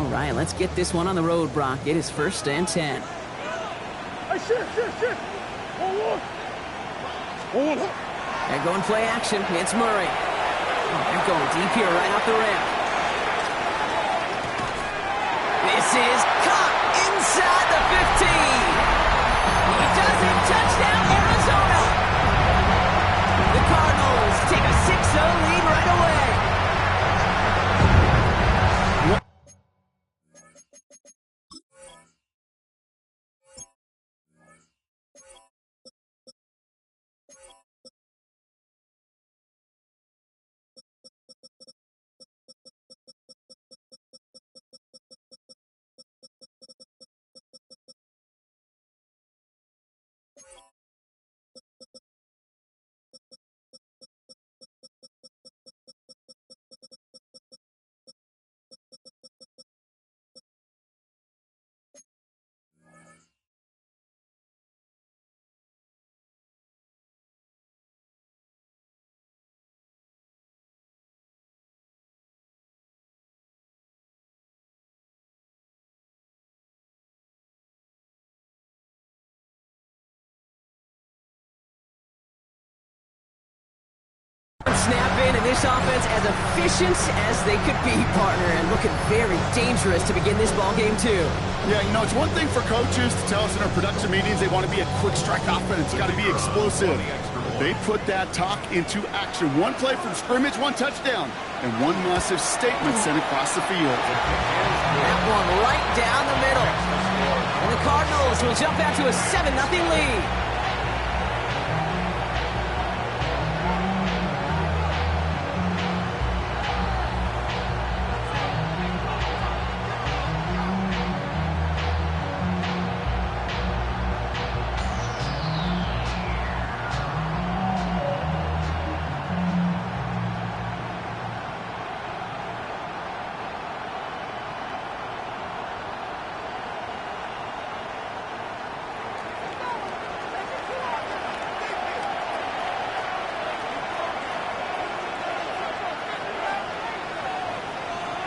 right, let's get this one on the road, Brock. It is 1st and 10. They're going play action. It's Murray. Oh, they're going deep here right off the rim. This is caught inside the 15. He does it. Touchdown, Arizona. The Cardinals take a 6-0 lead right away. Snap in, and this offense as efficient as they could be, partner, and looking very dangerous to begin this ball game too. Yeah, you know, it's one thing for coaches to tell us in our production meetings they want to be a quick strike offense. It's got to be explosive. They put that talk into action. One play from scrimmage, one touchdown, and one massive statement sent across the field. That one right down the middle. And the Cardinals will jump out to a 7-0 lead.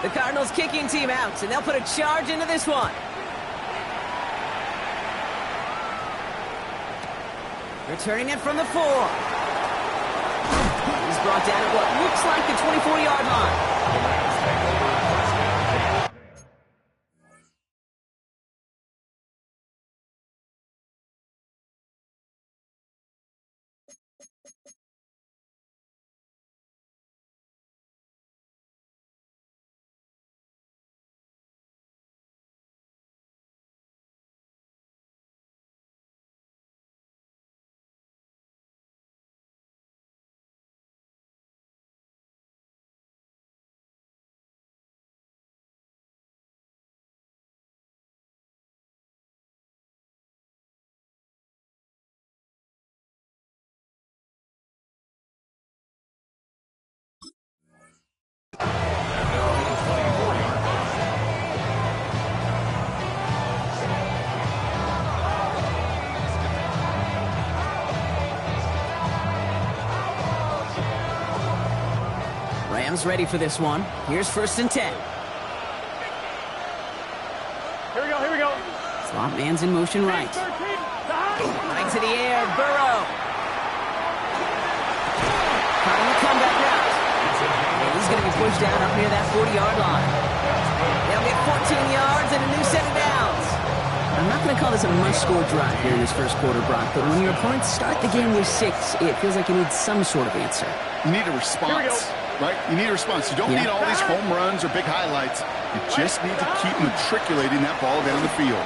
The Cardinals kicking team out, and they'll put a charge into this one. Returning it from the 4. He's brought down at what looks like the 24-yard line. Rams ready for this one. Here's 1st and 10. Here we go. Slot man's in motion right. Right to the air, Burrow. Caught the comeback route. And he's going to be pushed down up near that 40-yard line. They'll get 14 yards and a new set of downs. I'm not going to call this a must-score drive here in this first quarter, Brock, but when your opponents start the game with 6, it feels like you need some sort of answer. You need a response, right? You need a response. You don't need all these home runs or big highlights. You just need to keep matriculating that ball down the field.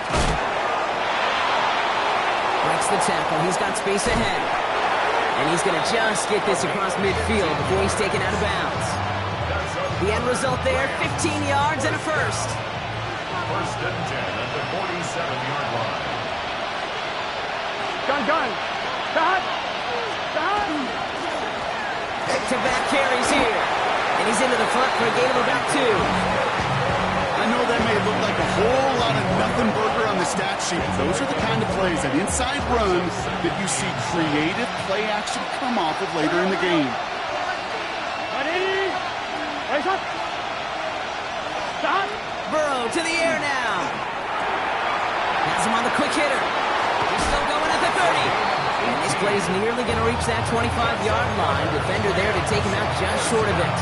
Breaks the tackle. He's got space ahead. And he's going to just get this across midfield before he's taken out of bounds. The end result there, 15 yards and a first. 1st and 10 at the 47-yard line. Gun. Back-to-back carries here. And he's into the front for a gain of about 2. I know that may look like a whole lot of nothing burger on the stat sheet. Those are the kind of plays, an inside run, that you see creative play action come off of later in the game. Ready? Raise up. Stop. Burrow to the air now. Has him on the quick hitter. He's still going at the 30. And this play's nearly going to reach that 25-yard line. Defender there to take him out just short of it.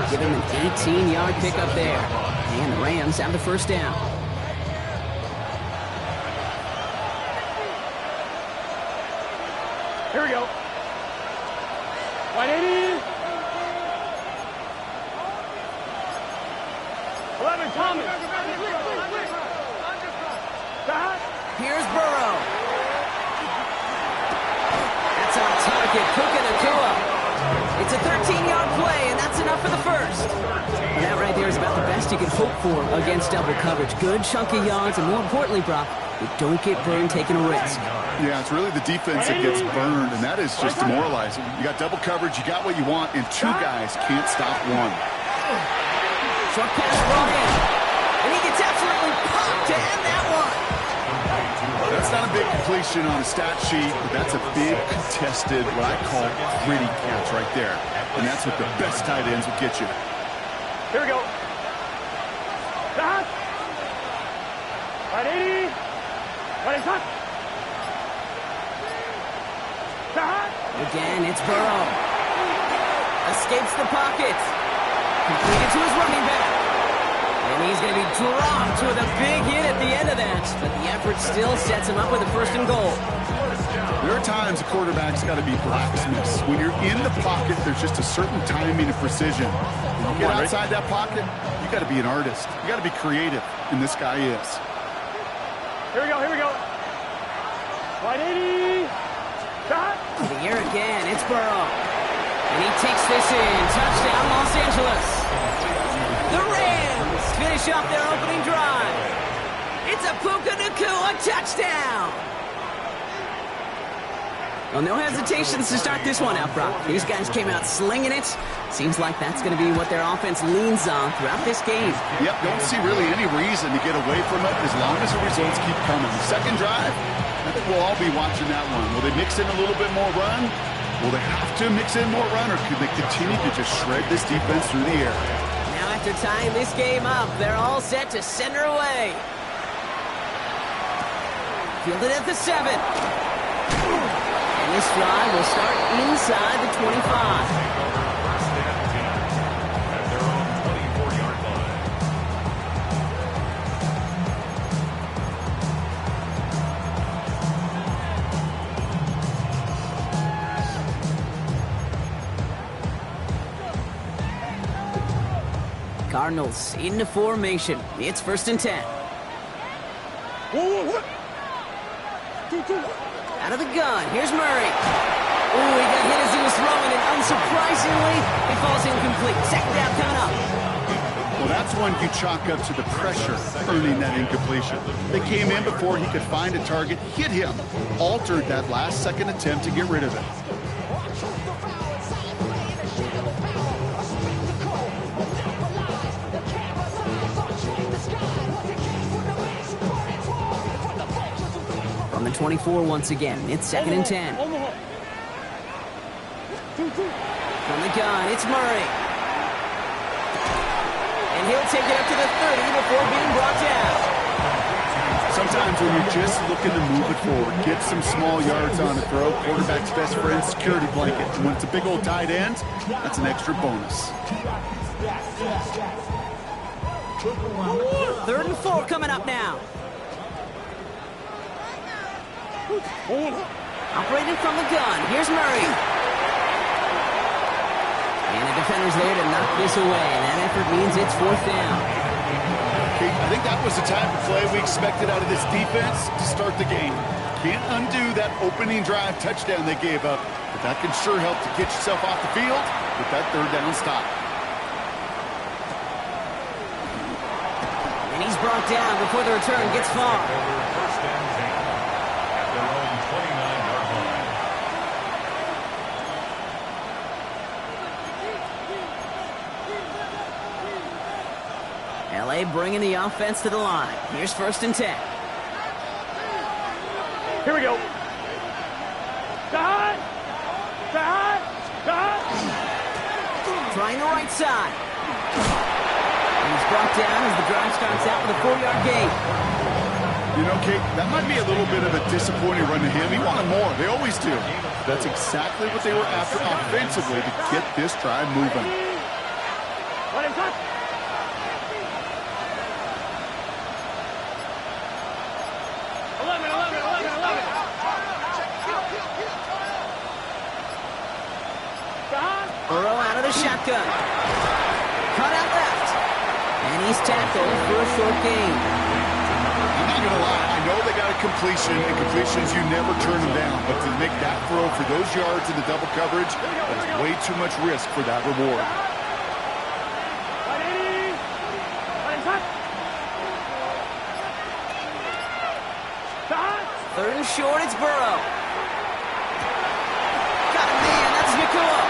Give him an 18-yard pickup there. And the Rams have the first down. Here we go. 180. 11, Thomas. Here's Burrow. That's on target. Puka Ncaa. It's a 13-yard play, and that's enough for the first. And that right there is about the best you can hope for against double coverage. Good chunky yards, and more importantly, Brock, you don't get burned taking a risk. Yeah, it's really the defense that gets burned, and that is just demoralizing. You got double coverage, you got what you want, and two guys can't stop one. Short pass brought in, and he gets absolutely popped to end that one. That's not a big completion on a stat sheet, but that's a big contested, what I call gritty catch right there. And that's what the best tight ends will get you. Here we go. 180. 180. Again, it's Burrow. Escapes the pocket. Completed to his running back. And he's going to be dropped with a big hit at the end of that. But the effort still sets him up with a first and goal. There are times a quarterback's got to be blacksmiths. When you're in the pocket, there's just a certain timing and precision. When you get outside that pocket, you got to be an artist. You got to be creative, and this guy is. Here we go, here we go. 180. Shot. To the air again, it's Burrow. And he takes this in. Touchdown, Los Angeles. The Rams finish off their opening drive. It's a Puka Ncaa touchdown. Well, no hesitations to start this one out, Brock. These guys came out slinging it. Seems like that's going to be what their offense leans on throughout this game. Yep, don't see really any reason to get away from it as long as the results keep coming. The second drive, I think we'll all be watching that one. Will they mix in a little bit more run? Will they have to mix in more run, or could they continue to just shred this defense through the air? Now after tying this game up, they're all set to send her away. Fielded at the 7. And this drive will start inside the 25. Cardinals into formation. It's 1st and 10. Out of the gun. Here's Murray. Ooh, he got hit as he was throwing, and unsurprisingly, it falls incomplete. Second down coming up. Well, that's one you chalk up to the pressure earning that incompletion. They came in before he could find a target, hit him, altered that last-second attempt to get rid of it. From the 24 once again, it's 2nd and 10. From the gun, it's Murray. And he'll take it up to the 30 before being brought down. Sometimes when you're just looking to move it forward, get some small yards on the throw, quarterback's best friend, security blanket. And when it's a big old tight end, that's an extra bonus. 3rd and 4 coming up now. Operating from the gun. Here's Murray. And the defender's there to knock this away. And that effort means it's 4th down. I think that was the type of play we expected out of this defense to start the game. Can't undo that opening drive touchdown they gave up, but that can sure help to get yourself off the field with that 3rd down stop. And he's brought down before the return gets far. First and 10 at their own 29-yard line. LA bringing the offense to the line. Here's 1st and 10. Here we go. Trying the right side. He's brought down as the drive starts out with a 4-yard gain. You know, Kate, that might be a little bit of a disappointing run to him. He wanted more. They always do. That's exactly what they were after offensively to get this drive moving. Let him touch. Burrow out of the shotgun. Cut out left. And he's tackled for a short gain. I'm not going to lie. I know they got a completion, and completions, you never turn them down. But to make that throw for those yards in the double coverage, that is way too much risk for that reward. Third and short, it's Burrow. Got a man, that's Ncaa.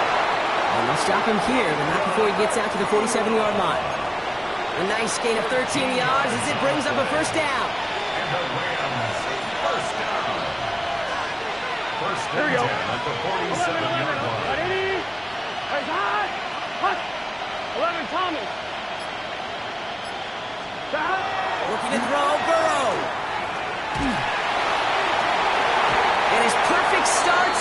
And they'll stop him here, but not before he gets out to the 47-yard line. A nice gain of 13 yards as it brings up a first down. And the Rams, first down. First Here we go. at the 47-yard line. 11, Thomas. Looking to throw, Burrow. And his perfect start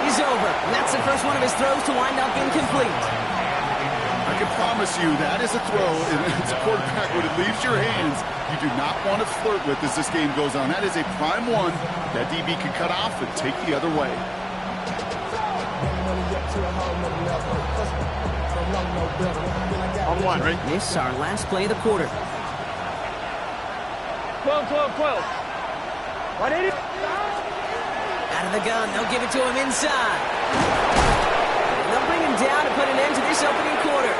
is over. And that's the first one of his throws to wind up incomplete. I can promise you that is a throw, and as a quarterback, when it leaves your hands, you do not want to flirt with as this game goes on. That is a prime one that DB can cut off and take the other way. On one, right? This is our last play of the quarter. 12. 180. Out of the gun, they'll give it to him inside. And they'll bring him down to put an end to this opening quarter.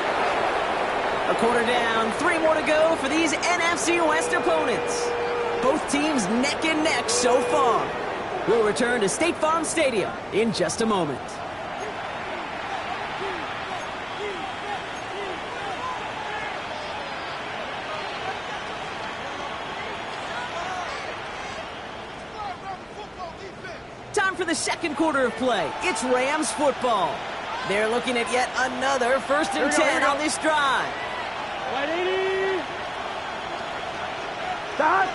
A quarter down, 3 more to go for these NFC West opponents. Both teams neck and neck so far. We'll return to State Farm Stadium in just a moment. Time for the second quarter of play. It's Rams football. They're looking at yet another 1st and 10 on this drive. 180. Stop.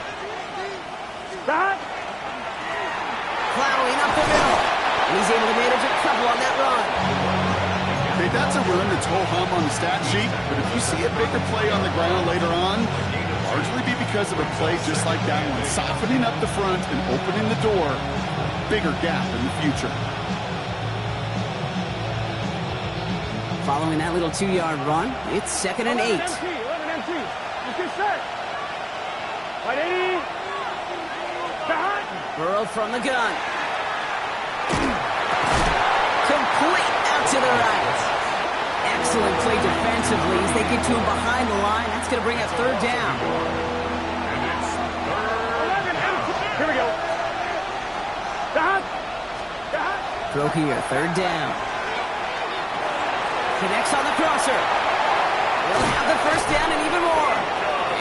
Plowing up the middle. And he's able to manage a couple on that run. Okay, that's a run that's ho-hum on the stat sheet, but if you see a bigger play on the ground later on, it'll largely be because of a play just like that one, softening up the front and opening the door. Bigger gap in the future. Following that little 2-yard run, it's 2nd and 8. 11 MT. Let's get set. 180. Stop. Burrow from the gun. Complete out to the right. Excellent play defensively as they get to him behind the line. That's going to bring up 3rd down. And it's 11 MT. Here we go. Stop. Throw here, 3rd down. Connects on the crosser. They'll have the first down and even more.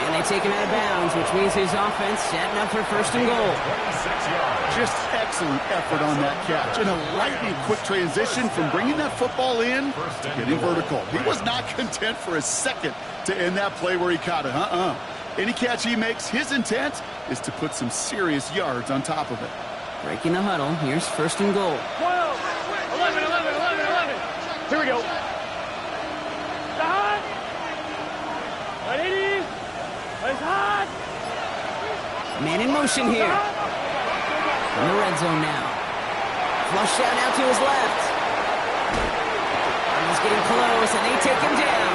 And they take him out of bounds, which means his offense setting up for 1st and goal. 26 yards. Just excellent effort on that catch. And a lightning quick transition from bringing that football in to getting vertical. He was not content for a second to end that play where he caught it. Any catch he makes, his intent is to put some serious yards on top of it. Breaking the huddle, here's 1st and goal. 12. 11. Here we go. Stop. 180. It's hot. Man in motion here. In the red zone now. Flush out now to his left. And he's getting close, and they take him down.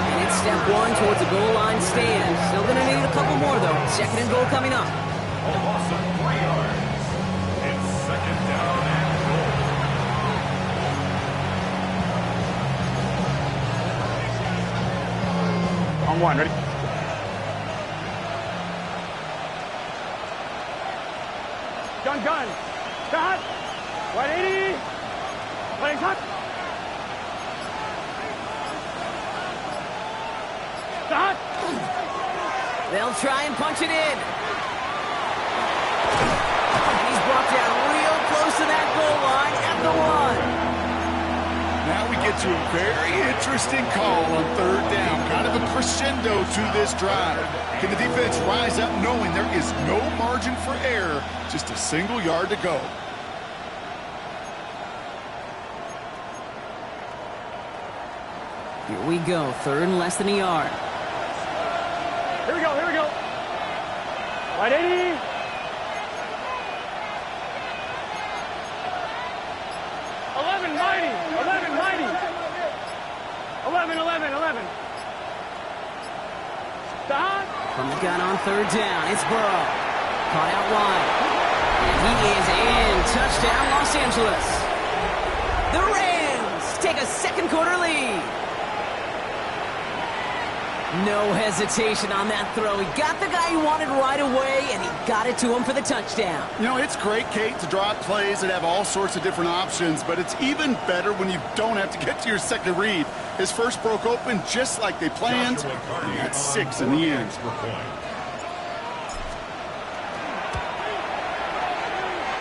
And it's step 1 towards the goal line stand. Still going to need a couple more, though. 2nd and goal coming up. A loss of 3 yards. It's 2nd down and goal. On one, ready? Gun. Stop. 180. Playing touch. Stop. They'll try and punch it in. And he's brought down real close to that goal line at the 1. Now we get to a very interesting call on third down. Kind of a crescendo to this drive. Can the defense rise up knowing there is no margin for error, just a single yard to go? Here we go, third and less than a yard. Here we go, here we go. Right 80. From the gun on third down, it's Burrow. Caught out wide. And he is in. Touchdown, Los Angeles. The Rams take a second quarter lead. No hesitation on that throw. He got the guy he wanted right away, and he got it to him for the touchdown. You know, it's great, Kate, to draw up plays that have all sorts of different options, but it's even better when you don't have to get to your second read. His first broke open just like they planned, and that's 6 in the end.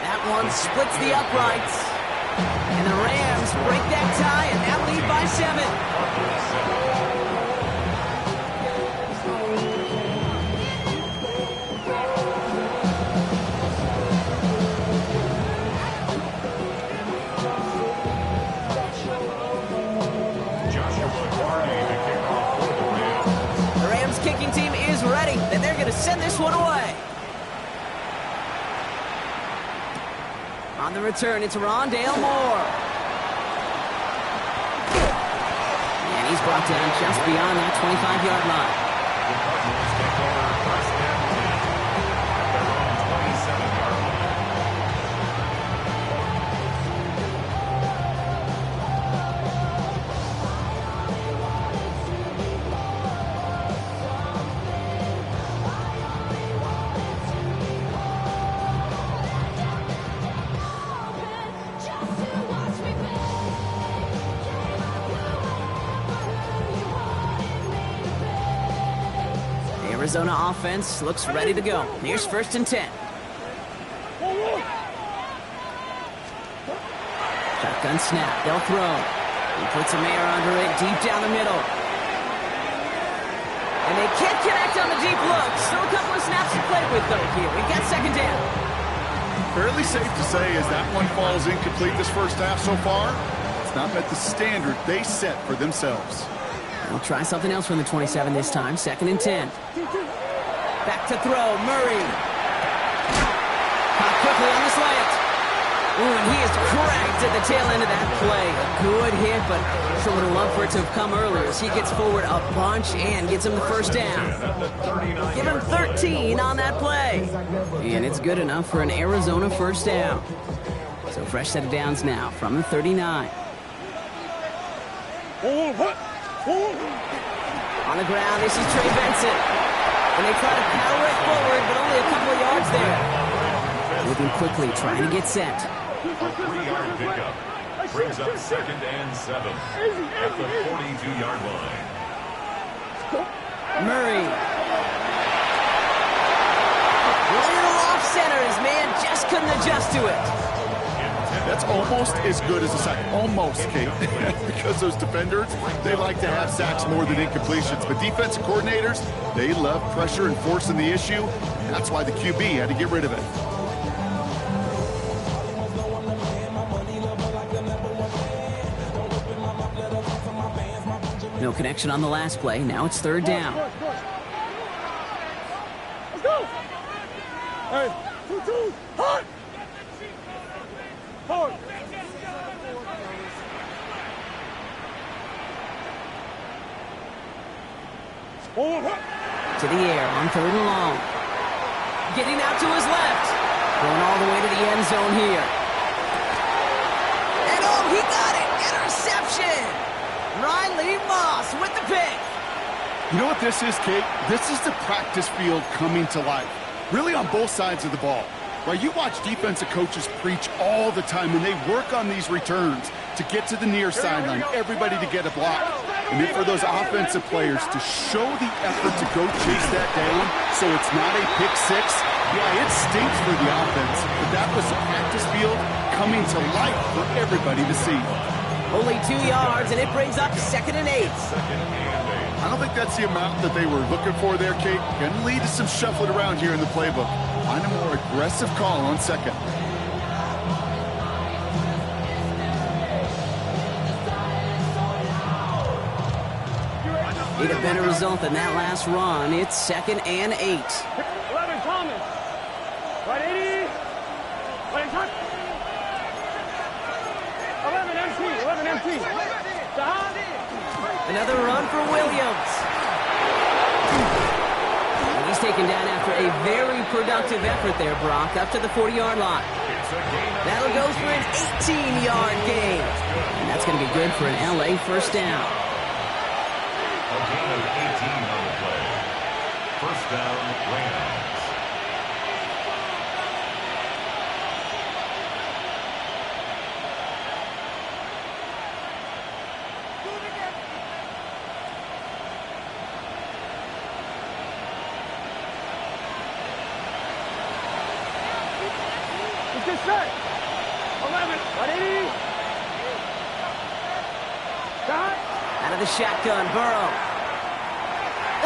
That one splits the uprights. And the Rams break that tie and now lead by 7. Kicking team is ready, and they're going to send this one away. On the return, it's Rondale Moore. And he's brought down just beyond that 25-yard line. The Cardinals take over first and 10 at their own 27-yard line. Arizona offense looks ready to go. Here's first and 10. Shotgun snap. They'll throw. He puts some air under it deep down the middle. And they can't connect on the deep look. Still a couple of snaps to play with, though, here. We've got second down. Fairly safe to say as that one falls incomplete this first half so far, it's not met the standard they set for themselves. We'll try something else from the 27 this time. Second and 10. Back to throw. Murray. Caught quickly on the slant. Ooh, and he is cracked at the tail end of that play. A good hit, but sure would have loved for it to have come earlier as he gets forward a bunch and gets him the first down. Give him 13 on that play. And it's good enough for an Arizona first down. So fresh set of downs now from the 39. On the ground, this is Trey Benson. And they try to power it forward, but only a couple of yards there. Moving quickly, trying to get set. A 3-yard pickup brings up second and 7 at the 42-yard line. Murray. Little off center. His man just couldn't adjust to it. That's almost as good as a sack. Almost, Kate. Because those defenders, they like to have sacks more than incompletions. But defensive coordinators, they love pressure and forcing the issue. That's why the QB had to get rid of it. No connection on the last play. Now it's third down. Let's go! Hey, 2-2, hot! Hard. To the air on third and long. Getting out to his left. Going all the way to the end zone here. And oh, he got it! Interception! Riley Moss with the pick. You know what this is, Kate? This is the practice field coming to life. Really on both sides of the ball. Right, you watch defensive coaches preach all the time when they work on these returns to get to the near sideline, everybody to get a block. And then for those offensive players to show the effort to go chase that down so it's not a pick six, yeah, it stinks for the offense. But that was the practice field coming to life for everybody to see. Only 2 yards, and it brings up 2nd and 8. I don't think that's the amount that they were looking for there, Kate. Going to lead to some shuffling around here in the playbook. Find a more aggressive call on 2nd. Need a better result than that last run. It's 2nd and 8. 11 Thomas. Right 80. Right touch. 11 MT. 11 MT. Stop. Another run for Williams. And he's taken down after a very productive effort there, Brock, up to the 40-yard line. That'll go for an 18-yard gain. And that's going to be good for an LA first down. A gain of 18 on the play. First down, Rams. Get set. 11. 180. Got. Out of the shotgun, Burrow.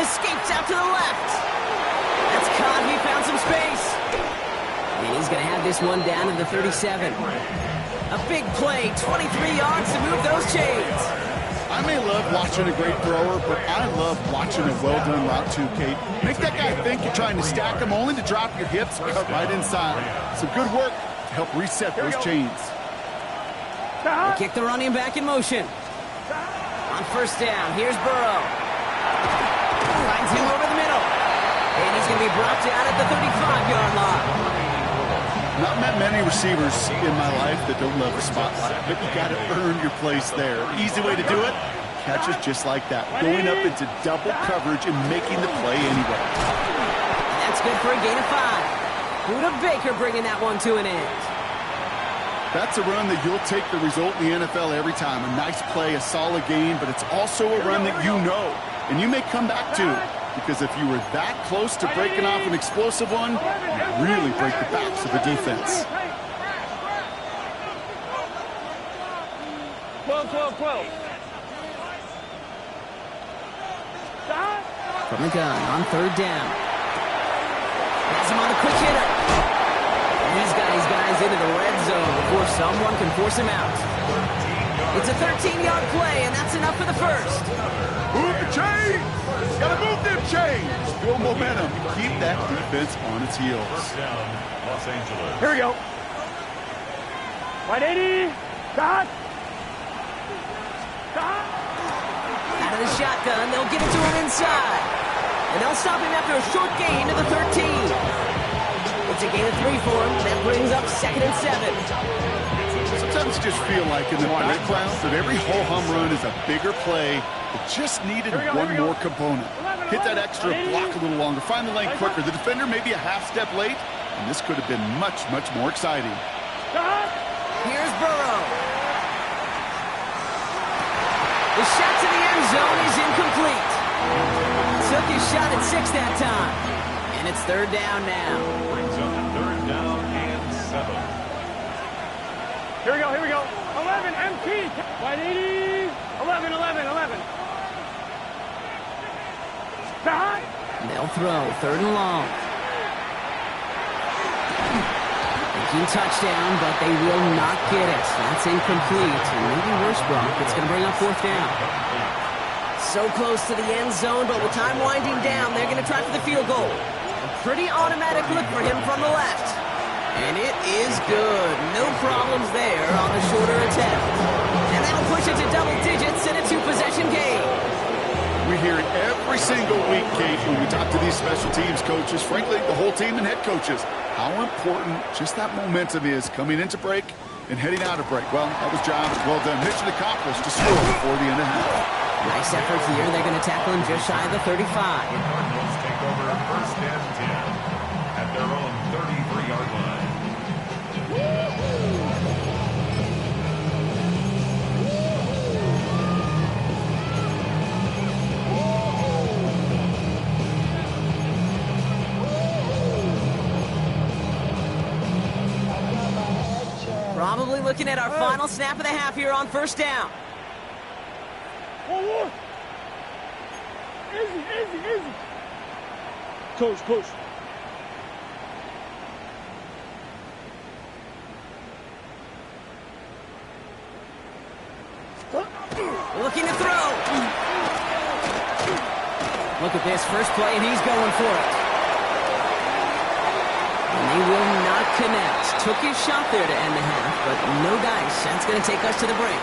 Escapes out to the left. That's caught. He found some space. And he's going to have this one down to the 37. A big play, 23 yards to move those chains. I may love watching a great thrower, but I love watching a well-done route too, Kate. Make that guy think you're trying to stack him only to drop your hips and cut right inside. Some good work to help reset those chains. They kick the running back in motion. On first down, here's Burrow. Finds him over the middle. And he's going to be brought down at the 35-yard line. Not met many receivers in my life that don't love the spotlight, but you got to earn your place there. Easy way to do it, catches just like that, going up into double coverage and making the play anyway. And that's good for a gain of 5. Buda Baker bringing that one to an end. That's a run that you'll take the result in the NFL every time. A nice play, a solid gain, but it's also a run that you know, and you may come back to. Because if you were that close to breaking off an explosive one, you really break the backs of the defense. 12. From the gun on third down. Has him on the quick hitter. And he's got his guys into the red zone before someone can force him out. It's a 13-yard play, and that's enough for the first. Move the chains! Gotta move them chains! Build momentum. Keep that defense on its heels. First down, Los Angeles. Here we go. 180. Stop. Out of the shotgun, they'll give it to him inside. And they'll stop him after a short gain to the 13. It's a gain of 3 for him. That brings up 2nd and 7. Sometimes you just feel like in the background that every ho-hum run is a bigger play. It just needed one more component. Hit that extra block a little longer. Find the lane quicker. The defender may be a half step late, and this could have been much, much more exciting. Here's Burrow. The shot to the end zone is incomplete. Took his shot at 6 that time. And it's third down now. Brings up third down and 7. Here we go. 11 MT. 180. 11. Stop. They'll throw third and long. Thinking touchdown, but they will not get it. That's incomplete. And maybe worse, Brock. It's going to bring up fourth down. So close to the end zone, but with time winding down, they're going to try for the field goal. A pretty automatic look for him from the left. And it is good. No problems there on the shorter attempt. And that'll push it to double digits in a 2-possession game. We hear it every single week, Kate, when we talk to these special teams coaches, frankly, the whole team and head coaches, how important just that momentum is coming into break and heading out of break. Well, that was job well done. Mission accomplished to score before the end of half. Nice effort here. They're going to tackle him just shy of the 35. Cardinals take over first and 10 at their own 33-yard line. Probably looking at our final snap of the half here on first down. One. Easy. Close. Looking to throw. Look at this first play, and he's going for it. And they will not connect. Took his shot there to end the half, but no dice. That's going to take us to the break.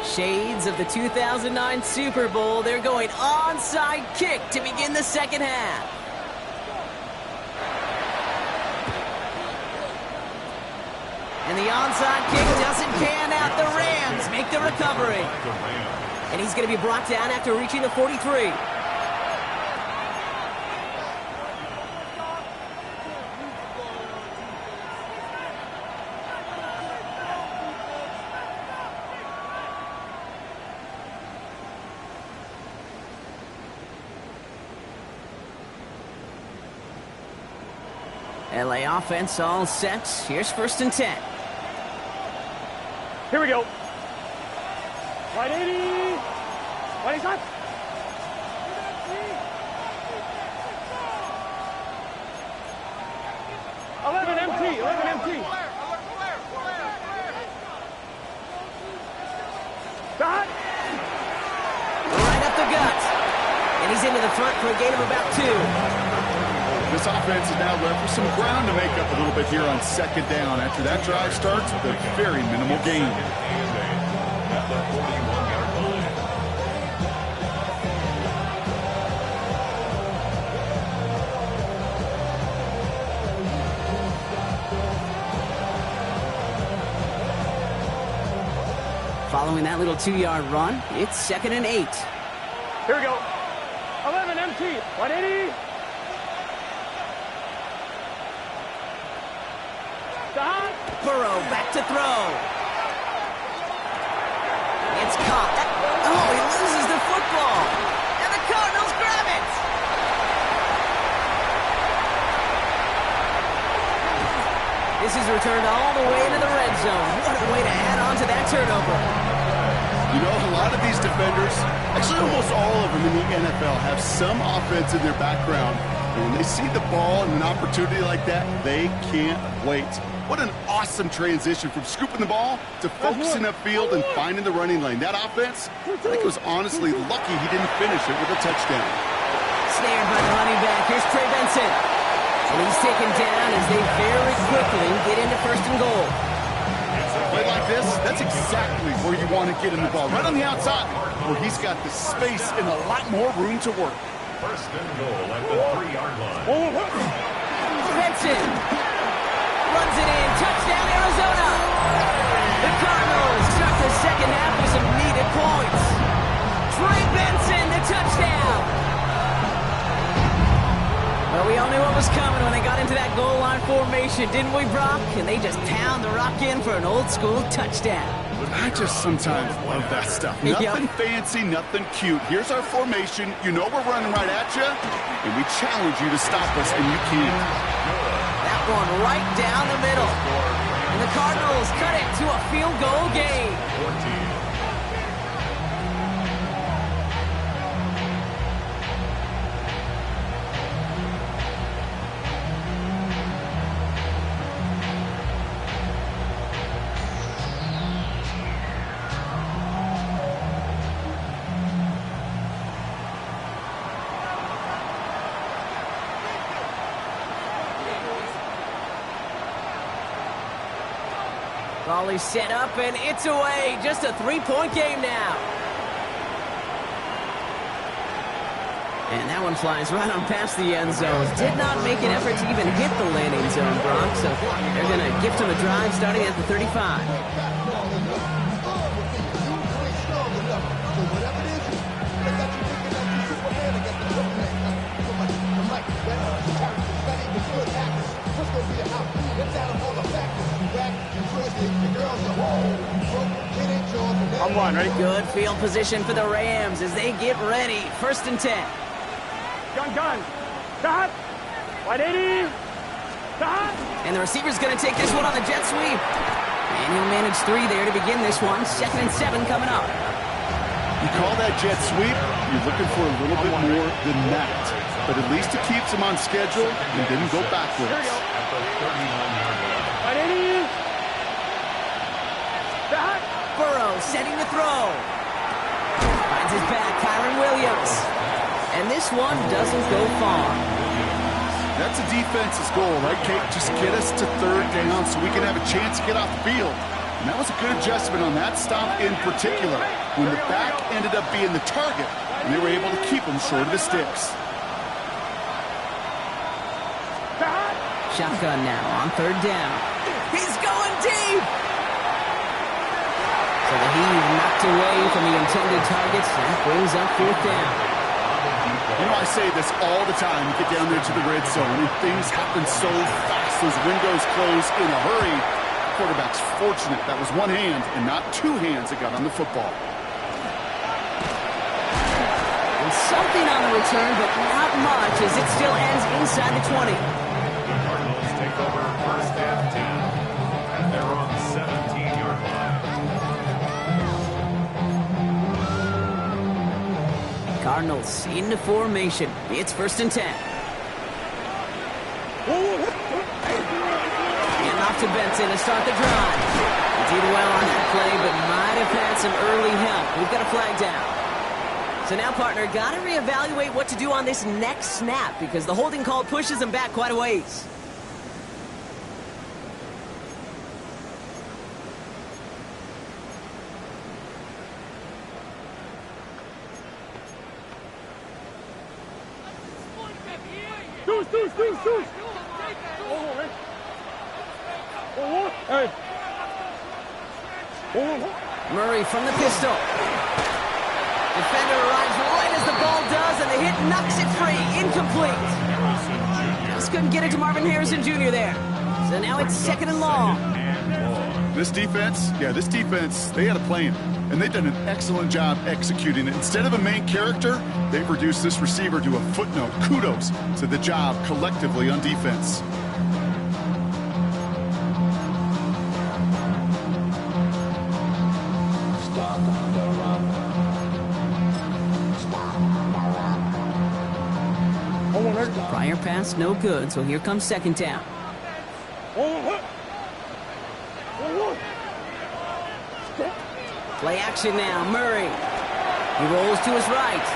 Shades of the 2009 Super Bowl. They're going onside kick to begin the second half. And the onside kick doesn't pan out. The Rams make the recovery. And he's going to be brought down after reaching the 43. LA offense all set. Here's 1st and 10. Here we go. Right 80. Right side. Eleven empty. Back. Right up the gut. And he's into the front for a gain of about 2. This offense is now left with some ground to make up a little bit here on 2nd down after that drive starts with a very minimal gain. At the 41-yard line. Following that little 2-yard run, it's 2nd and 8. Here we go. 11 empty. 180. Burrow back to throw. It's caught. Oh, he loses the football. And the Cardinals grab it. This is returned all the way to the red zone. What a way to add on to that turnover. You know, a lot of these defenders, actually almost all of them in the NFL, have some offense in their background. And when they see the ball and an opportunity like that, they can't wait. What an awesome transition from scooping the ball to focusing upfield and finding the running lane. That offense, I think, was honestly lucky he didn't finish it with a touchdown. Snared by the running back. Here's Trey Benson. And he's taken down as they very quickly get into 1st and goal. Play like this, that's exactly where you want to get him the ball. Right on the outside, where he's got the space and a lot more room to work. 1st and goal at the 3-yard line. Benson runs it in. Touchdown, Arizona. The Cardinals start the second half with some needed points. Trey Benson, the touchdown. Well, we all knew what was coming when they got into that goal line formation, didn't we, Brock? And they just pound the rock in for an old-school touchdown. I just sometimes love that stuff. Nothing fancy, nothing cute. Here's our formation. You know we're running right at you, and we challenge you to stop us, and you can't. That one right down the middle. And the Cardinals cut it to a field goal game. 14. Volley set up, and it's away. Just a 3-point game now. And that one flies right on past the end zone. Did not make an effort to even hit the landing zone, Brock. So they're going to gift him a drive starting at the 35. The girls are home. Broke, it ain't yours. I'm one, ready? Good field position for the Rams as they get ready. 1st and 10. Gun. Stop. 180. Stop. And the receiver's going to take this one on the jet sweep. And he'll manage 3 there to begin this one. 2nd and 7 coming up. You call that jet sweep, you're looking for a little bit more than that. But at least it keeps him on schedule and didn't go backwards. Here we go. At the 39-yard line. 180. Stop. Burrow setting to throw. Finds his back, Kyron Williams. And this one doesn't go far. That's a defense's goal, right, Kate? Just get us to 3rd down so we can have a chance to get off the field. And that was a good adjustment on that stop in particular, when the back ended up being the target, and they were able to keep him short of the sticks. Shotgun now on 3rd down. He's going deep! So the heave knocked away from the intended targets and brings up 4th down. You know, I say this all the time. You get down there to the red zone, and things happen so fast. Those windows close in a hurry. The quarterback's fortunate. That was one hand and not 2 hands that got on the football. And something on the return, but not much, as it still ends inside the 20. The Cardinals take over 1st and 10. And they're on the 17-yard line. Cardinals into formation. It's 1st and 10. And off to Benson to start the drive. He did well on that play, but might have had some early help. We've got a flag down. So now, partner, got to reevaluate what to do on this next snap because the holding call pushes him back quite a ways. Deuce. Hey. Murray from the pistol. Defender arrives right as the ball does, and the hit knocks it free. Incomplete. Just couldn't get it to Marvin Harrison Jr. there. So now it's 2nd and long. This defense, they had a plan, and they've done an excellent job executing it. Instead of a main character, they've reduced this receiver to a footnote. Kudos to the job collectively on defense. Prior pass, no good, so here comes 2nd down. Play action now, Murray. He rolls to his right.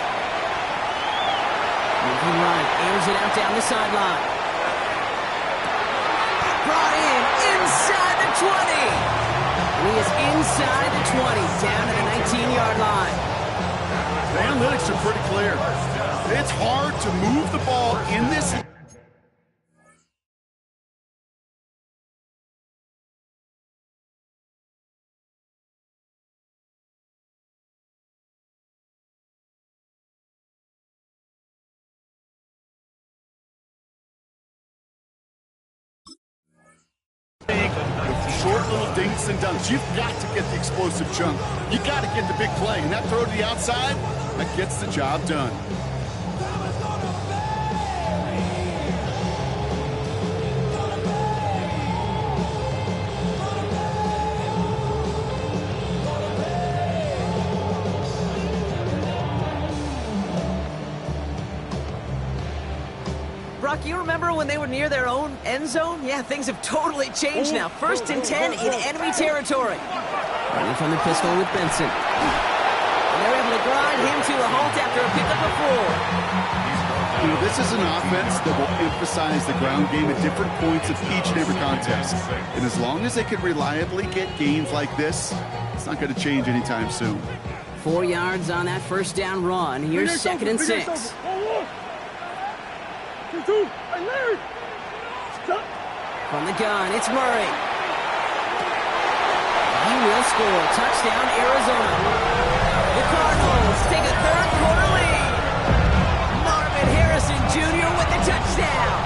Moving right, airs it out down the sideline. Brought in, inside the 20. And he is inside the 20, down to the 19-yard line. The analytics are pretty clear. It's hard to move the ball in this. Short little dinks and dunks. You've got to get the explosive chunk. You got to get the big play. And that throw to the outside, that gets the job done. Brock, you remember when they were near their own end zone? Yeah, things have totally changed now. 1st and 10 in enemy territory. Running from the pistol with Benson. And they're able to grind him to a halt after a pickup of 4. You know, this is an offense that will emphasize the ground game at different points of each and every contest. And as long as they can reliably get gains like this, it's not going to change anytime soon. 4 yards on that 1st down run. Here's 2nd and 6. From the gun, it's Murray. He will score. Touchdown, Arizona. The Cardinals take a 3rd quarter lead. Marvin Harrison Jr. with the touchdown.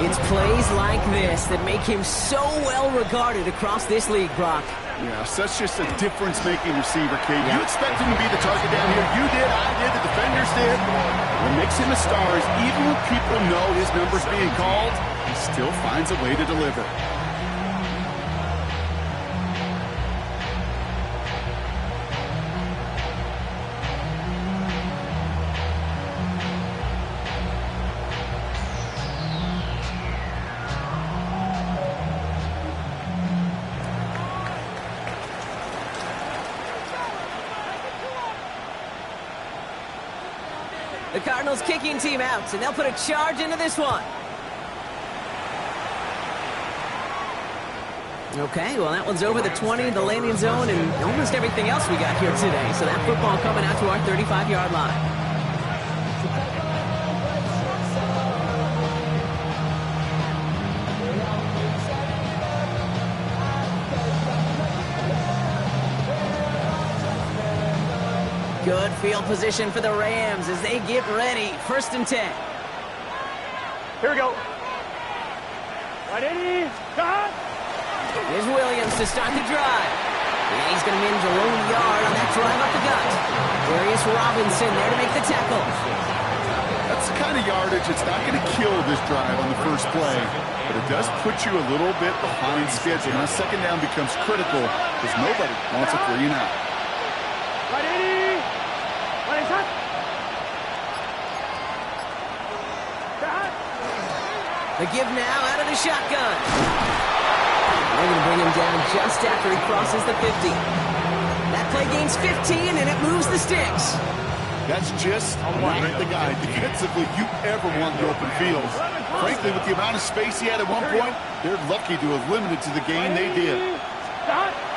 It's plays like this that make him so well regarded across this league, Brock. Yeah, such just a difference-making receiver, Kate. You expect him to be the target down here. You did, I did, the defenders did. What makes him a star is even when people know his number's being called, he still finds a way to deliver. The Cardinals kicking team out, and they'll put a charge into this one. Okay, well, that one's over the 20, the landing zone, and almost everything else we got here today. So that football coming out to our 35-yard line. Good field position for the Rams as they get ready. 1st and 10. Here we go. Right, Eddie. Got. Here's Williams to start the drive. And he's going to manage a lone yard on that drive up the gut. Darius Robinson there to make the tackle. That's the kind of yardage it's not going to kill this drive on the first play, but it does put you a little bit behind schedule. Now, 2nd down becomes critical because nobody wants it for you now. Right, Eddie. The give now out of the shotgun. They're going to bring him down just after he crosses the 50. That play gains 15, and it moves the sticks. That's just not the guy defensively you ever want in the open field. Frankly, with the amount of space he had at one point, they're lucky to have limited to the game they did.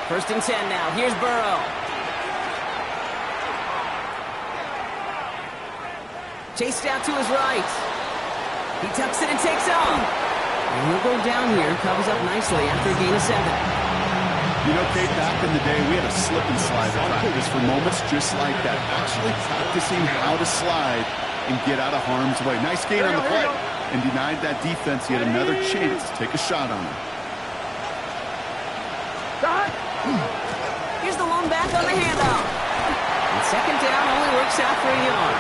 1st and 10 now. Here's Burrow. Chased out to his right. He tucks it and takes off. And he'll go down here, covers up nicely after a gain of 7. You know, Kate, back in the day, we had a slip and slide at practice for moments just like that. Actually practicing how to slide and get out of harm's way. Nice gain on the play. And denied that defense yet another chance to take a shot on him. Here's the lone back on the handoff. And 2nd down only works out for a yard.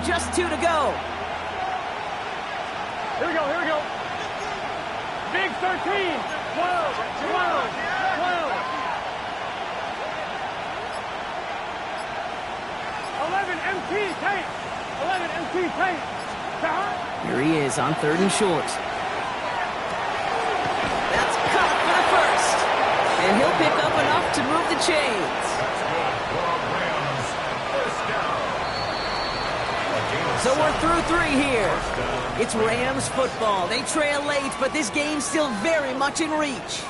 Just 2 to go. Here we go, here we go. Big 13, 12, 12, 12. 11 MT tape. 11 MT tape. Here he is on 3rd and short. That's caught for the 1st. And he'll pick up enough to move the chains. So we're through 3 here. It's Rams football. They trail late, but this game's still very much in reach.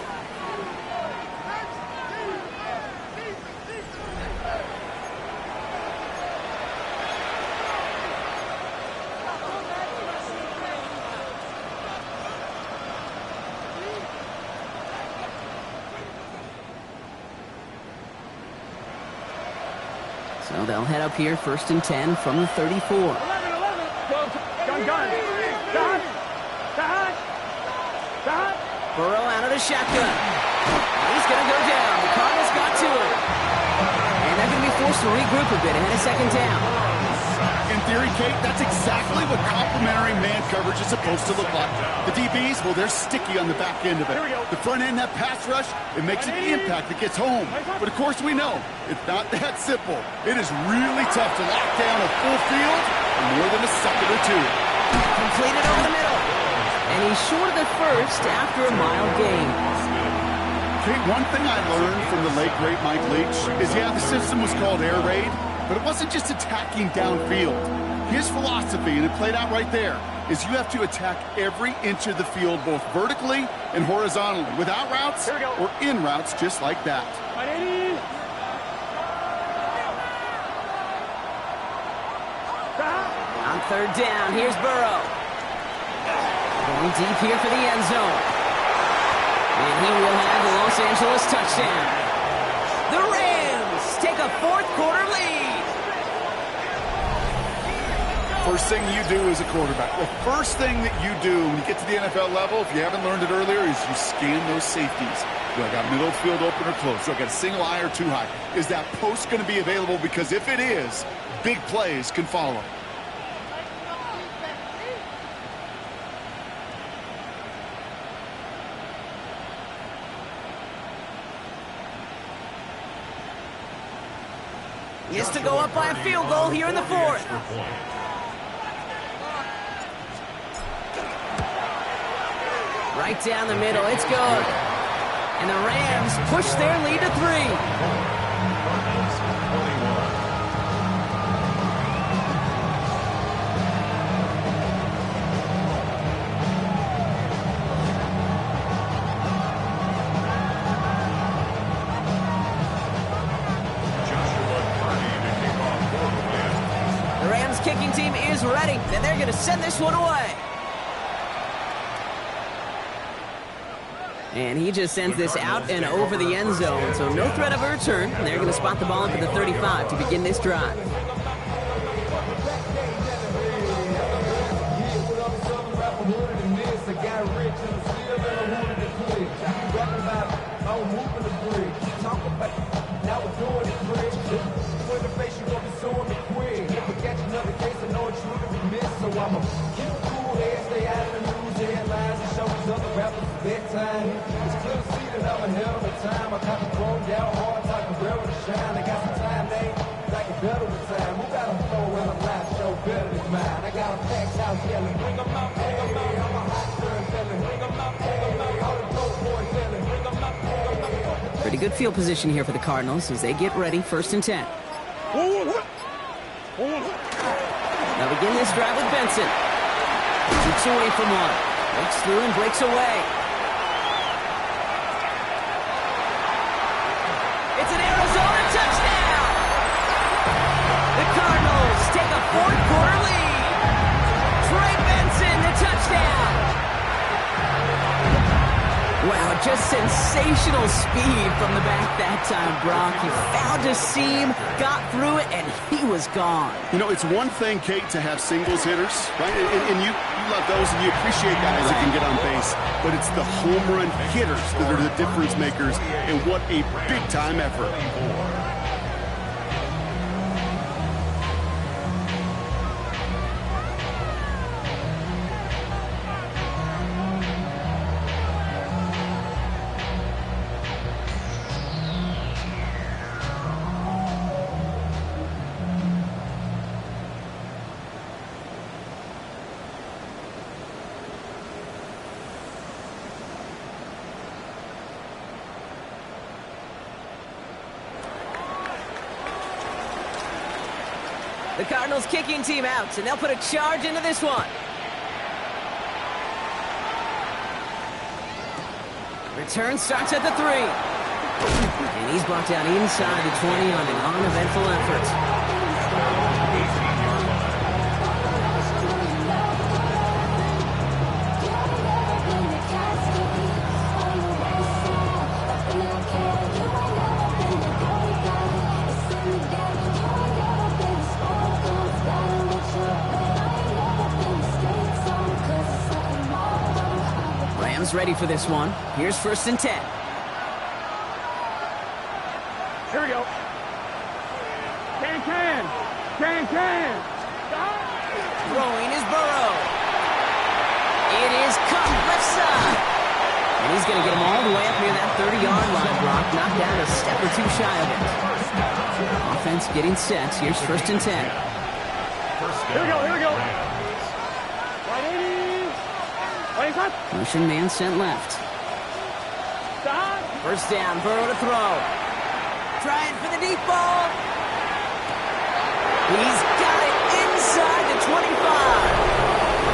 So they'll head up here 1st and 10 from the 34. Burrow out of the shotgun. He's going to go down. The Cardinals got to him. And they're going to be forced to regroup a bit ahead of 2nd down. In theory, Kate, that's exactly what complementary man coverage is supposed to look like. The DBs, well, they're sticky on the back end of it. The front end, that pass rush, it makes an impact that gets home. But, of course, we know it's not that simple. It is really tough to lock down a full field in more than a second or 2. Completed over the middle. And he's short of the 1st after a mild gain. Kate, one thing I learned from the late, great Mike Leach is, yeah, the system was called air raid, but it wasn't just attacking downfield. His philosophy, and it played out right there, is you have to attack every inch of the field, both vertically and horizontally, without routes or in routes just like that. On 3rd down, here's Burrow. Going deep here for the end zone. And he will have the Los Angeles touchdown. The Rams take a 4th quarter lead. First thing you do as a quarterback, the first thing that you do when you get to the NFL level, if you haven't learned it earlier, is you scan those safeties. Do I got middle field open or close? Do I got a single high or too high? Is that post going to be available? Because if it is, big plays can follow. Gets to go up by a field goal here in the fourth. Right down the middle, it's good. And the Rams push their lead to 3. The Rams kicking team is ready, and they're going to send this one away. And he just sends this out and over the end zone, so no threat of a return. They're going to spot the ball up at the 35 to begin this drive. Pretty good field position here for the Cardinals as they get ready, 1st and 10. They'll begin this drive with Benson. Shoots away from one. Breaks through and breaks away. It's an Arizona touchdown! The Cardinals take a 4th quarter lead. Trey Benson, the touchdown! Wow, just sensational speed from the back that time, Brock. He found a seam, got through it, and he was gone. You know, it's one thing, Kate, to have singles hitters, right? And you love those, and you appreciate guys that can get on base. But it's the home run hitters that are the difference makers, and what a big-time effort. The Cardinals kicking team out, and they'll put a charge into this one. Return starts at the 3. And he's brought down inside the 20 on an uneventful effort. Ready for this one. Here's 1st and 10. Here we go. Can. Throwing is Burrow. It is caught left side. And he's going to get him all the way up near that 30-yard line, Brock. Knocked down a step or two shy of it. Offense getting set. Here's 1st and 10. Here we go. Motion man sent left. Stop. 1st down, Burrow to throw. Trying for the deep ball. He's got it inside the 25.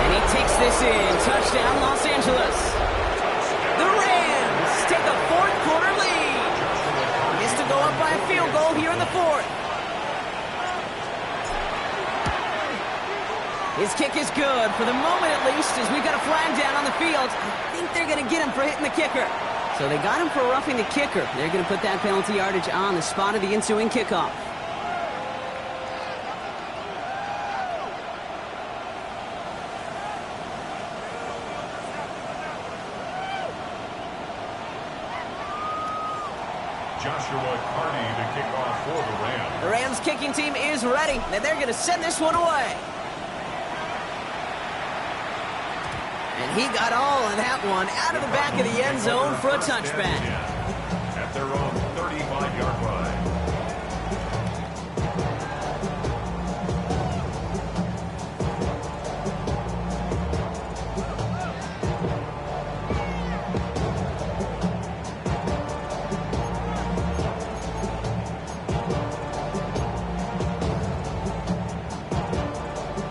And he takes this in. Touchdown, Los Angeles. The Rams take a 4th quarter lead. Gets to go up by a field goal here in the 4th. His kick is good, for the moment at least, as we've got a flag down on the field. I think they're going to get him for hitting the kicker. So they got him for roughing the kicker. They're going to put that penalty yardage on the spot of the ensuing kickoff. Joshua Carney to kick off for the Rams. The Rams kicking team is ready, and they're going to send this one away. And he got all of that one out of the back of the end zone for a touchback. At their own 35-yard line.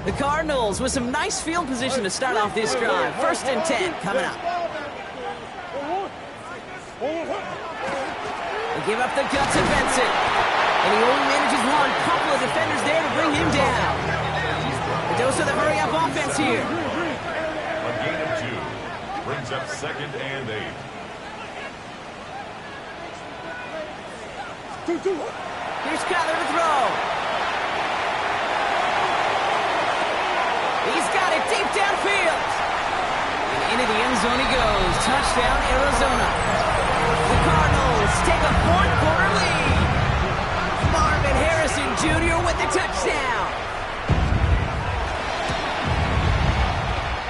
The Cardinals with some nice field position to start off this drive. 1st and 10 coming up. They give up the guts of Benson. And he only manages one. Couple of defenders there to bring him down. The dose of the hurry-up offense here. A gain of 2. Brings up 2nd and 8. Here's Kyler to throw. He's got it deep downfield. And into the end zone he goes. Touchdown, Arizona. The Cardinals take a 4th-quarter lead. Marvin Harrison Jr. with the touchdown.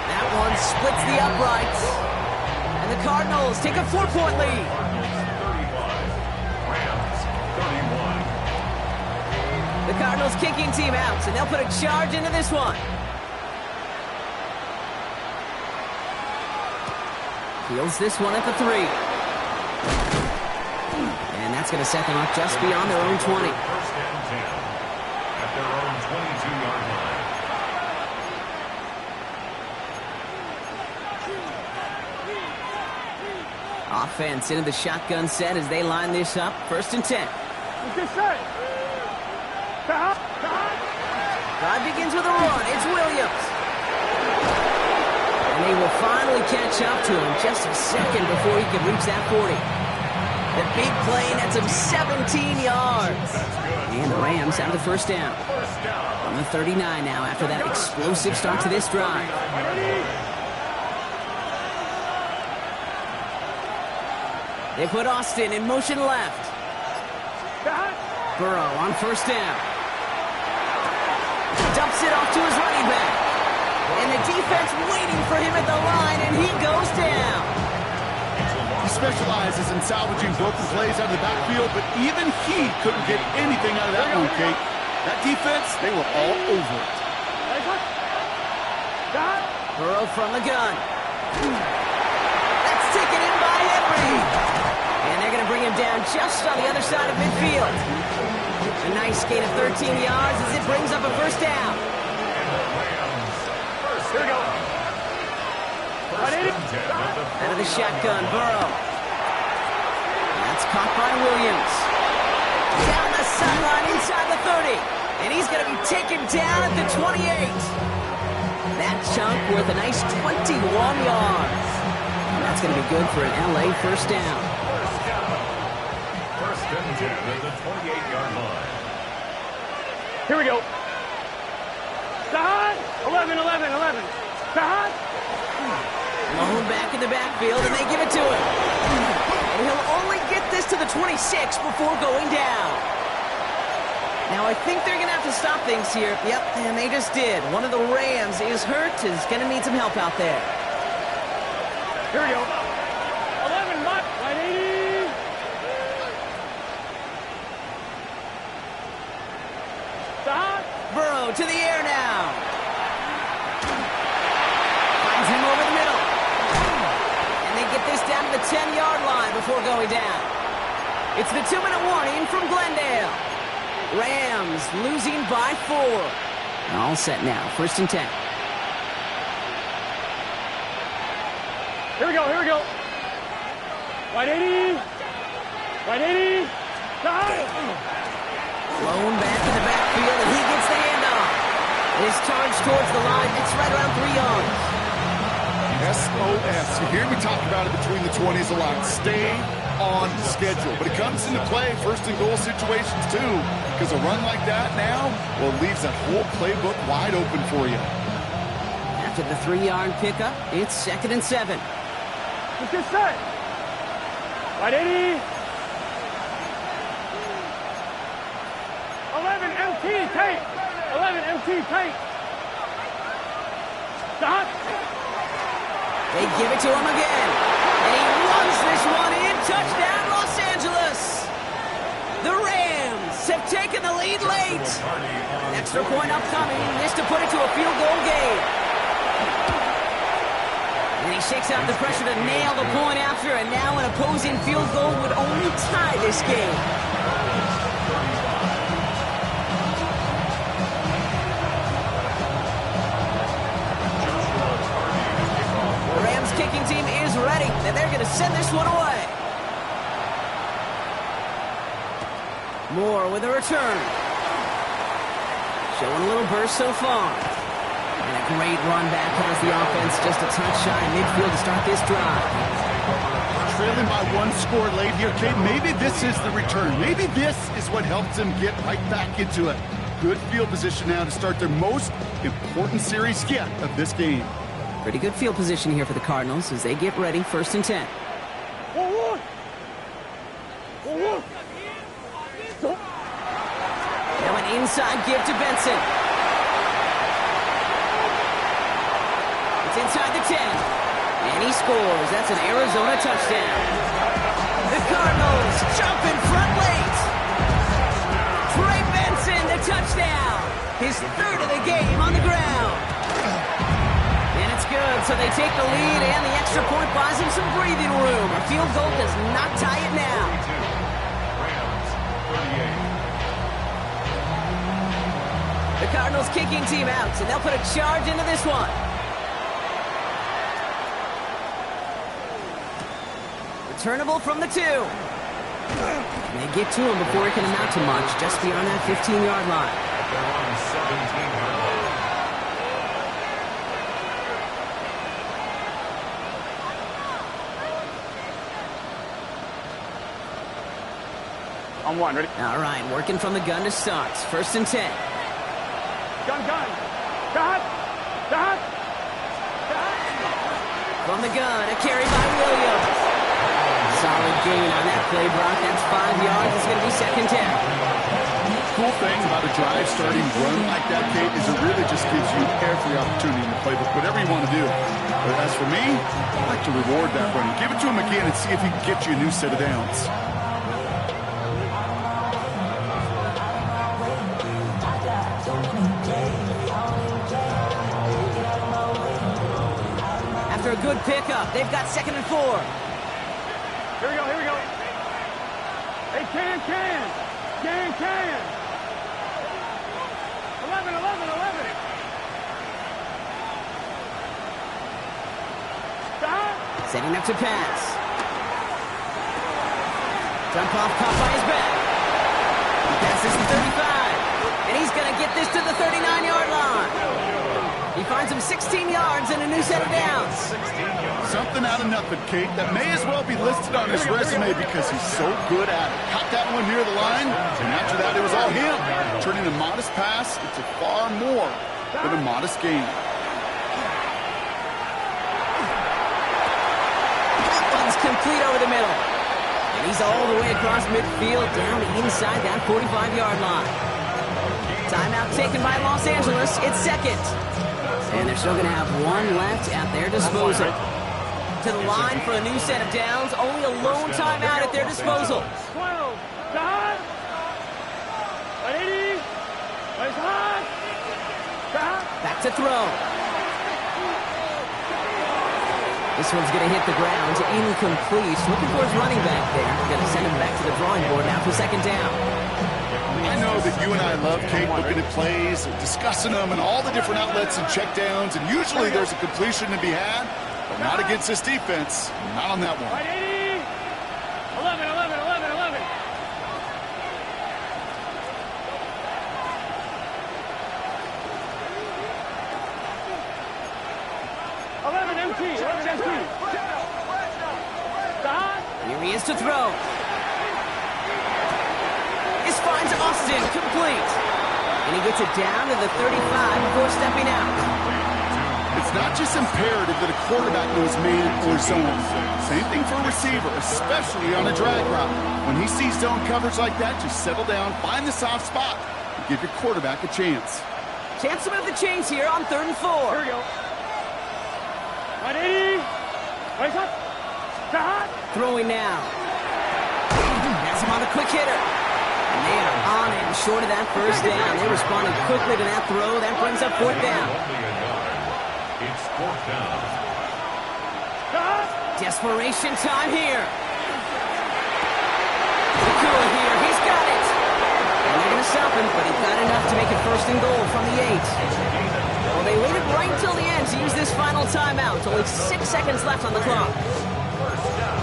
That one splits the uprights. And the Cardinals take a 4-point lead. Rams 31. The Cardinals kicking team out, and they'll put a charge into this one. Fields this one at the 3. And that's going to set them up just beyond their own 20. 1st and 10. At their own 22-yard line. Offense into the shotgun set as they line this up. 1st and 10. Drive begins with a run. It's Williams. And they will finally catch up to him just a second before he can reach that 40. The big play nets him 17 yards. And the Rams have the 1st down. On the 39 now after that explosive start to this drive. They put Austin in motion left. Burrow on 1st down. Dumps it off to his running back. And the defense waiting for him at the line, and he goes down. He specializes in salvaging broken plays out of the backfield, but even he couldn't get anything out of that one, Kate. That defense, they were all over it. Burrow from the gun. That's taken in by Henry. And they're going to bring him down just on the other side of midfield. A nice gain of 13 yards as it brings up a 1st down. Here we go. Out of the shotgun, Burrow. That's caught by Williams. Down the sideline inside the 30. And he's going to be taken down at the 28. That chunk worth a nice 21 yards. And that's going to be good for an LA 1st down. 1st and 10 at the 28-yard line. Here we go. Sahad. 11. Sahad. Malone back in the backfield, and they give it to him. And he'll only get this to the 26 before going down. Now, I think they're going to have to stop things here. Yep, and they just did. One of the Rams is hurt, is going to need some help out there. Here we go. 11, Mutt. 180. Sahad. Burrow to the air now. Finds him over the middle. And they get this down to the 10-yard line before going down. It's the 2-minute warning from Glendale. Rams losing by 4. All set now. 1st and 10. Here we go. 180. Blown back in the backfield, and he gets the handoff. And his charge towards the line, it's right around 3 yards. SOS. You hear me talk about it between the 20s a lot. Stay on schedule. But it comes into play 1st and goal situations too. Because a run like that now, well, it leaves that whole playbook wide open for you. After the 3-yard pickup, it's 2nd and 7. Let's get set. 180. Tank. 11, MT, Tank. Stop. They give it to him again. And he runs this one in. Touchdown, Los Angeles. The Rams have taken the lead late. An extra point upcoming. This to put it to a field goal game. And he shakes out the pressure to nail the point after, and now an opposing field goal would only tie this game. The Rams kicking team is ready, and they're going to send this one away. Moore with a return. Showing a little burst so far. And a great run back has the offense just a touch shy midfield to start this drive. Trailing by one score late here, Kate. Maybe this is the return. Maybe this is what helps them get right back into it. Good field position now to start their most important series yet of this game. Pretty good field position here for the Cardinals as they get ready, 1st and 10. Now an inside give to Benson. It's inside the 10. And he scores. That's an Arizona touchdown. The Cardinals jump in front late. Trey Benson, the touchdown. His 3rd of the game on the ground. And it's good, so they take the lead, and the extra point buys him some breathing room. A field goal does not tie it now. Rams, 38. The Cardinals kicking team out, and they'll put a charge into this one. Returnable from the 2. And they get to him before he can amount to much, just beyond that 15-yard line. They're on 17-yard line. On 1, ready? All right, working from the gun to start. 1st and 10. Gun. Got. From the gun, a carry by Williams. Solid gain on that play, Brock. That's 5 yards. It's going to be 2nd down. Cool thing about a drive starting run like that, Kate, is it really just gives you every opportunity in the playbook, whatever you want to do. But as for me, I like to reward that run. Give it to him again and see if he can get you a new set of downs. After a good pickup, they've got 2nd and 4. Here we go. Hey, can. 11. Stop. Setting up to pass. Jump off, caught by his back. He passes the 35. And he's going to get this to the 39-yard line. He finds him 16 yards and a new set of downs. Something out of nothing, Kate. That may as well be listed on his resume because he's so good at it. Caught that one near the line, and after that, it was all him. Turning a modest pass into far more than a modest gain. That one's complete over the middle. And he's all the way across midfield down inside that 45-yard line. Timeout taken by Los Angeles. It's 2nd. And they're still going to have 1 left at their disposal. To the line for a new set of downs. Only a lone timeout at their disposal. 12. Stop. 80. Back to throw. This one's going to hit the ground. Incomplete. Looking for his running back there. Going to send him back to the drawing board now for 2nd down. I know that you and I love, Kate, looking at plays, and discussing them, and all the different outlets and checkdowns, and usually there's a completion to be had, but not against this defense. Not on that one. 11. 11 MT. Stop. Here he is to throw. This finds Austin, complete. And he gets it down to the 35 before stepping out. It's not just imperative that a quarterback knows man or zone. Same thing for a receiver, especially on a drag route. When he sees zone coverage like that, just settle down, find the soft spot, Give your quarterback a chance. Chance to move the chains here on 3rd and 4. Here we go. Right, 80. Right, up. Hot. Throwing now. That's him on the quick hitter. And they are on it and short of that first down. They responded quickly to that throw. That brings up 4th down. Only a yard. It's 4th down. Desperation time here. Ncaa here. He's got it. And they're going to stop him, but he got enough to make it 1st and goal from the 8. Well, they waited right until the end to use this final timeout. Only 6 seconds left on the clock.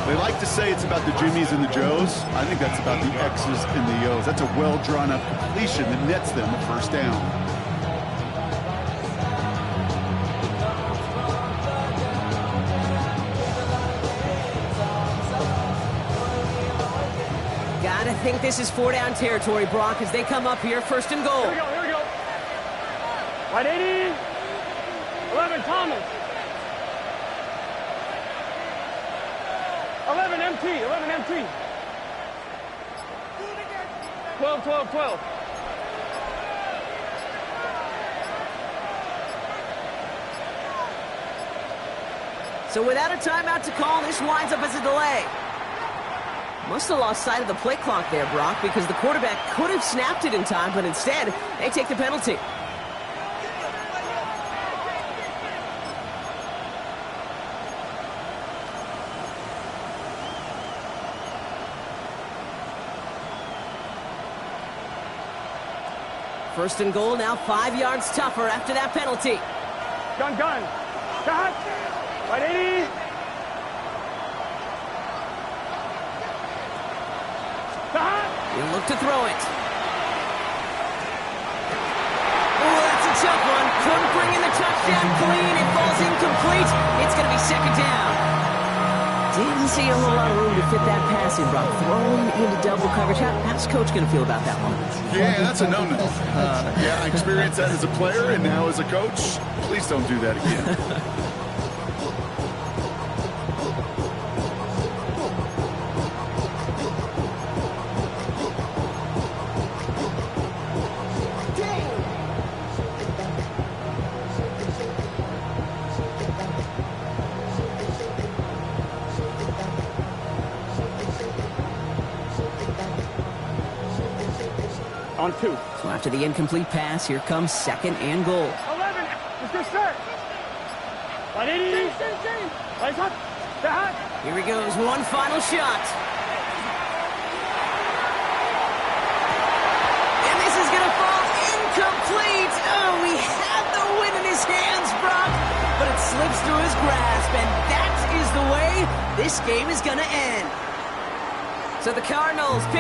They like to say it's about the Jimmies and the Joes. I think that's about the X's and the O's. That's a well-drawn-up completion that nets them a 1st down. Gotta think this is 4-down territory, Brock, as they come up here, 1st and goal. Here we go, here we go. Right, 80. 11, Thomas. 11, MT. 11, MT. 12, 12, 12. So without a timeout to call, this winds up as a delay. Must have lost sight of the play clock there, Brock, because the quarterback could have snapped it in time, but instead, they take the penalty. First and goal, now 5 yards tougher after that penalty. Gun. Shot. Right, 80. He'll look to throw it. Oh, that's a tough one. Couldn't bring in the touchdown clean. It falls incomplete. It's going to be 2nd down. Didn't see a whole lot of room to fit that pass in, Brock. Thrown into double coverage. How's Coach going to feel about that one? Yeah, that's a no-no. Yeah, I experienced that as a player and now as a coach. Please don't do that again. On 2. So after the incomplete pass, here comes 2nd and goal. 11. Let's go start. Right, 80. Right, hot. Hot. Here he goes. One final shot. And this is going to fall incomplete. Oh, he had the win in his hands, Brock, but it slips through his grasp, and that is the way this game is going to end. So the Cardinals pick